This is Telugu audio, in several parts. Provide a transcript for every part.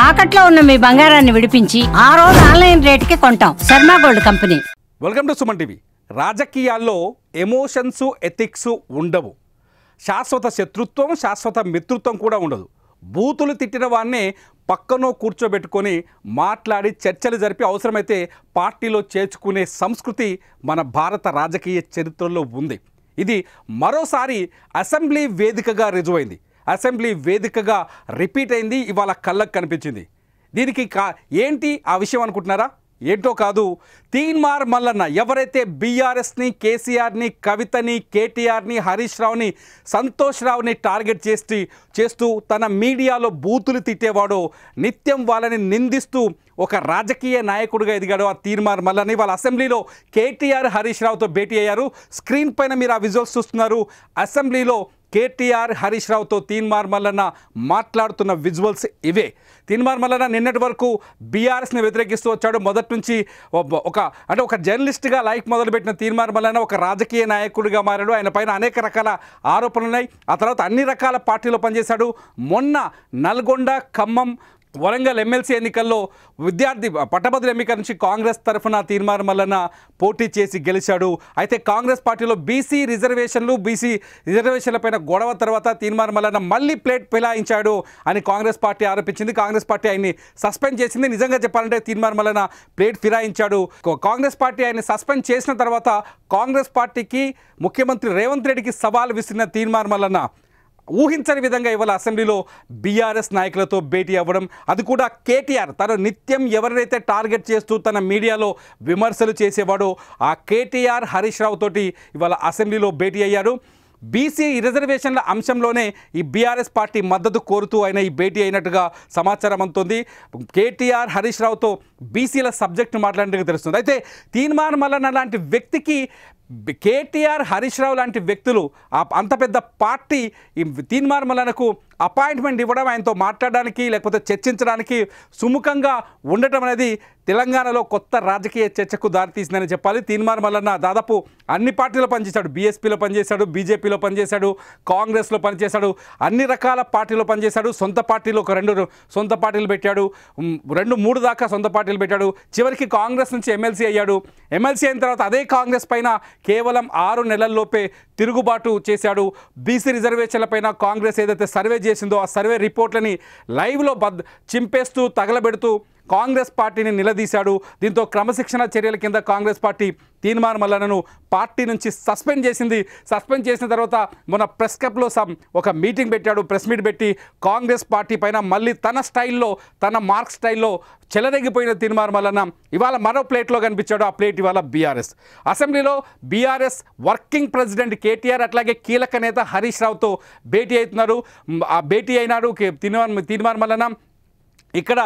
తాకట్లో ఉన్న మీ బంగారాన్ని విడిపించి ఆ రోజు ఆన్లైన్ రేటుకి కొంటాం. Sharma gold company. Welcome to Suman TV. రాజకీయాల్లో ఎమోషన్స్ ఎథిక్స్ ఉండవు. శాశ్వత శత్రుత్వం శాశ్వత మిత్రుత్వం కూడా ఉండదు. బూతులు తిట్టిన వాన్నే పక్కనో కూర్చోబెట్టుకొని మాట్లాడి చర్చలు జరిపి అవసరమైతే పార్టీలో చేర్చుకునే సంస్కృతి మన భారత రాజకీయ చరిత్రలో ఉంది. ఇది మరోసారి అసెంబ్లీ వేదికగా రుజువైంది. అసెంబ్లీ వేదికగా రిపీట్ అయింది. ఇవాళ కళ్ళకు కనిపించింది. దీనికి ఏంటి ఆ విషయం అనుకుంటున్నారా? ఏంటో కాదు, తీన్మార్ మల్లన్న ఎవరైతే బీఆర్ఎస్ని, కేసీఆర్ని, కవితని, కేటీఆర్ని, హరీష్ రావుని, సంతోష్ రావుని టార్గెట్ చేస్తూ తన మీడియాలో బూతులు తిట్టేవాడో, నిత్యం వాళ్ళని నిందిస్తూ ఒక రాజకీయ నాయకుడిగా ఎదిగాడు ఆ తీన్మార్ మల్లన్న. వాళ్ళ అసెంబ్లీలో కేటీఆర్, హరీష్ రావుతో భేటీ అయ్యారు. స్క్రీన్ పైన మీరు ఆ విజువల్స్ చూస్తున్నారు. అసెంబ్లీలో కేటీఆర్, హరీష్ రావుతో తీన్మార్ మల్లన్న మాట్లాడుతున్న విజువల్స్ ఇవే. తీన్మార్ మల్లన్న నిన్నటి వరకు బీఆర్ఎస్ని వ్యతిరేకిస్తూ వచ్చాడు. మొదటి నుంచి ఒక జర్నలిస్ట్గా లైఫ్ మొదలుపెట్టిన తీన్మార్ మల్లన్న ఒక రాజకీయ నాయకుడిగా మారాడు. ఆయన పైన అనేక రకాల ఆరోపణలు ఉన్నాయి. ఆ తర్వాత అన్ని రకాల పార్టీలో పనిచేశాడు. మొన్న నల్గొండ, ఖమ్మం, వరంగల్ ఎమ్మెల్సీ ఎన్నికల్లో విద్యార్థి పట్టభద్రుల ఎన్నిక నుంచి కాంగ్రెస్ తరఫున తీన్మార్ మల్లన్న పోటీ చేసి గెలిచాడు. అయితే కాంగ్రెస్ పార్టీలో బీసీ రిజర్వేషన్లపైన గొడవ తర్వాత తీన్మార్ మల్లన్న మళ్ళీ ప్లేట్ పిలాయించాడు అని కాంగ్రెస్ పార్టీ ఆరోపించింది. కాంగ్రెస్ పార్టీ ఆయన్ని సస్పెండ్ చేసింది. నిజంగా చెప్పాలంటే తీన్మార్ మల్లన్న ప్లేట్ ఫిరాయించాడు. కాంగ్రెస్ పార్టీ ఆయన్ని సస్పెండ్ చేసిన తర్వాత కాంగ్రెస్ పార్టీకి, ముఖ్యమంత్రి రేవంత్ రెడ్డికి సవాల్ విసిరిన తీన్మార్ మల్లన్న ఊహించని విధంగా ఇవాళ అసెంబ్లీలో బీఆర్ఎస్ నాయకులతో భేటీ అవ్వడం, అది కూడా కేటీఆర్ తను నిత్యం ఎవరైతే టార్గెట్ చేస్తూ తన మీడియాలో విమర్శలు చేసేవాడో ఆ కేటీఆర్, హరీష్ రావు తోటి ఇవాళ అసెంబ్లీలో భేటీ అయ్యారు. బీసీ రిజర్వేషన్ల అంశంలోనే ఈ బీఆర్ఎస్ పార్టీ మద్దతు కోరుతూ ఆయన ఈ భేటీ అయినట్టుగా సమాచారం అందుతుంది. కేటీఆర్, హరీష్ రావుతో బీసీల సబ్జెక్టు మాట్లాడినట్టుగా తెలుస్తుంది. అయితే తీన్మార్ మల్లన్న లాంటి వ్యక్తికి కేటీఆర్, హరీష్ రావు లాంటి వ్యక్తులు అంత పెద్ద పార్టీ ఈ తీన్మార్ మల్లన్నకు అపాయింట్మెంట్ ఇవ్వడం, ఆయనతో మాట్లాడడానికి లేకపోతే చర్చించడానికి సుముఖంగా ఉండటం అనేది తెలంగాణలో కొత్త రాజకీయ చర్చకు దారితీసిందని చెప్పాలి. తీన్మార్ మల్లన్న దాదాపు అన్ని పార్టీలో పనిచేశాడు. బీఎస్పీలో పనిచేశాడు, బీజేపీలో పనిచేశాడు, కాంగ్రెస్లో పనిచేశాడు, అన్ని రకాల పార్టీలో పనిచేశాడు. సొంత పార్టీలో ఒక 2 సొంత పార్టీలు పెట్టాడు, 2-3 దాకా సొంత పార్టీలు పెట్టాడు. చివరికి కాంగ్రెస్ నుంచి ఎమ్మెల్సీ అయ్యాడు. ఎమ్మెల్సీ అయిన తర్వాత అదే కాంగ్రెస్ పైన కేవలం 6 నెలల్లోపే తిరుగుబాటు చేశాడు. బీసీ రిజర్వేషన్లపైన కాంగ్రెస్ ఏదైతే సర్వే చేసిందో ఆ సర్వే రిపోర్ట్లని లైవ్లో చింపేస్తూ తగలబెడుతూ కాంగ్రెస్ పార్టీని నిలదీశాడు. దీంతో క్రమశిక్షణ చర్యల కింద కాంగ్రెస్ పార్టీ తీన్మార్ మల్లన్నను పార్టీ నుంచి సస్పెండ్ చేసింది. సస్పెండ్ చేసిన తర్వాత మొన్న ప్రెస్ క్లబ్లో ఒక మీటింగ్ పెట్టాడు. ప్రెస్ మీట్ పెట్టి కాంగ్రెస్ పార్టీ పైన మళ్ళీ తన స్టైల్లో, తన మార్క్ స్టైల్లో చెలరెగిపోయిన తీన్మార్ మల్లన్న ఇవాళ మరో ప్లేట్లో కనిపించాడు. ఆ ప్లేట్ ఇవాళ బీఆర్ఎస్. అసెంబ్లీలో బీఆర్ఎస్ వర్కింగ్ ప్రెసిడెంట్ కేటీఆర్ అట్లాగే కీలక నేత హరీష్ రావుతో భేటీ అవుతున్నారు. ఆ భేటీ అయినాడు తీన్మార్ మల్లన్న. ఇక్కడ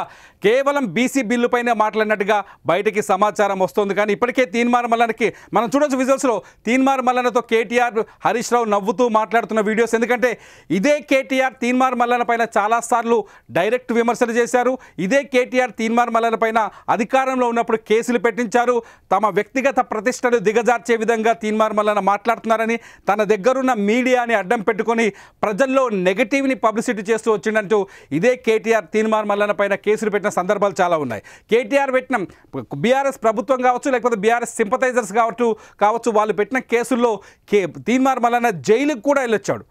కేవలం బీసీ బిల్లు పైన మాట్లాడినట్టుగా బయటికి సమాచారం వస్తుంది. కానీ ఇప్పటికే తీన్మార్ మల్లన్నకి మనం చూడొచ్చు విజువల్స్లో తీన్మార్ మల్లన్నతో కేటీఆర్, హరీష్ రావు నవ్వుతూ మాట్లాడుతున్న వీడియోస్. ఎందుకంటే ఇదే కేటీఆర్ తీన్మార్ మల్లన్న పైన చాలాసార్లు డైరెక్ట్ విమర్శలు చేశారు. ఇదే కేటీఆర్ తీన్మార్ మల్లన్న పైన అధికారంలో ఉన్నప్పుడు కేసులు పెట్టించారు. తమ వ్యక్తిగత ప్రతిష్టలు దిగజార్చే విధంగా తీన్మార్ మల్లన్న మాట్లాడుతున్నారని, తన దగ్గరున్న మీడియాని అడ్డం పెట్టుకొని ప్రజల్లో నెగటివ్ని పబ్లిసిటీ చేస్తూ వచ్చిందంటూ ఇదే కేటీఆర్ తీన్మార్ మల్లన్న పైన కేసులు పెట్టిన సందర్భాలు చాలా ఉన్నాయి. కేటీఆర్ పెట్టిన బీఆర్ఎస్ ప్రభుత్వం కావచ్చు, లేకపోతే బీఆర్ఎస్ సింపథైజర్స్ కావచ్చు, వాళ్ళు పెట్టిన కేసుల్లో తీన్మార్ మల్లన్న జైలుకు కూడా వెళ్ళొచ్చాడు.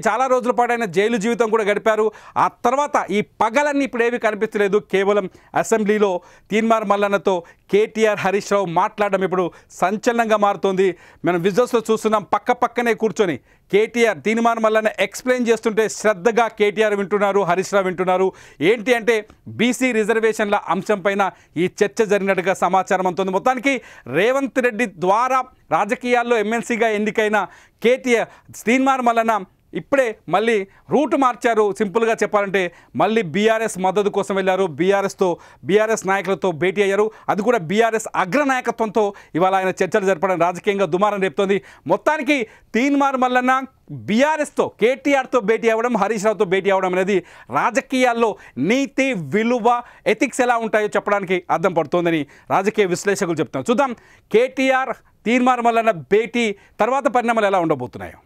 చాలా రోజుల పాటు ఆయన జైలు జీవితం కూడా గడిపారు. ఆ తర్వాత ఈ పగలన్నీ ఇప్పుడు ఏమీ కనిపించలేదు. కేవలం అసెంబ్లీలో తీన్మార్ మల్లన్నతో కేటీఆర్, హరీష్ రావు మాట్లాడడం ఇప్పుడు సంచలనంగా మారుతోంది. మనం విజువల్స్లో చూస్తున్నాం. పక్కనే కూర్చొని కేటీఆర్ తీన్మార్ మల్లన్న ఎక్స్ప్లెయిన్ చేస్తుంటే శ్రద్ధగా కేటీఆర్ వింటున్నారు, హరీష్ రావు వింటున్నారు. ఏంటి అంటే బీసీ రిజర్వేషన్ల అంశం పైన ఈ చర్చ జరిగినట్టుగా సమాచారం అందుతుంది. మొత్తానికి రేవంత్ రెడ్డి ద్వారా రాజకీయాల్లో ఎమ్మెల్సీగా ఎన్నికైన తీన్మార్ మల్లన్న ఇప్పుడే మళ్ళీ రూట్ మార్చారు. సింపుల్గా చెప్పాలంటే మళ్ళీ బీఆర్ఎస్ మద్దతు కోసం వెళ్ళారు. బీఆర్ఎస్ నాయకులతో భేటీ అయ్యారు. అది కూడా బీఆర్ఎస్ అగ్రనాయకత్వంతో ఇవాళ ఆయన చర్చలు జరపడం రాజకీయంగా దుమారం రేపుతోంది. మొత్తానికి తీన్మార్ మల్లన్న బీఆర్ఎస్తో, కేటీఆర్తో భేటీ అవ్వడం, హరీష్ రావుతో భేటీ అవ్వడం అనేది రాజకీయాల్లో నీతి, విలువ, ఎథిక్స్ ఎలా ఉంటాయో చెప్పడానికి అర్థం పడుతోందని రాజకీయ విశ్లేషకులు చెప్తున్నారు. చూద్దాం కేటీఆర్, తీన్మార్ మల్లన్న భేటీ తర్వాత పరిణామాలు ఎలా ఉండబోతున్నాయో.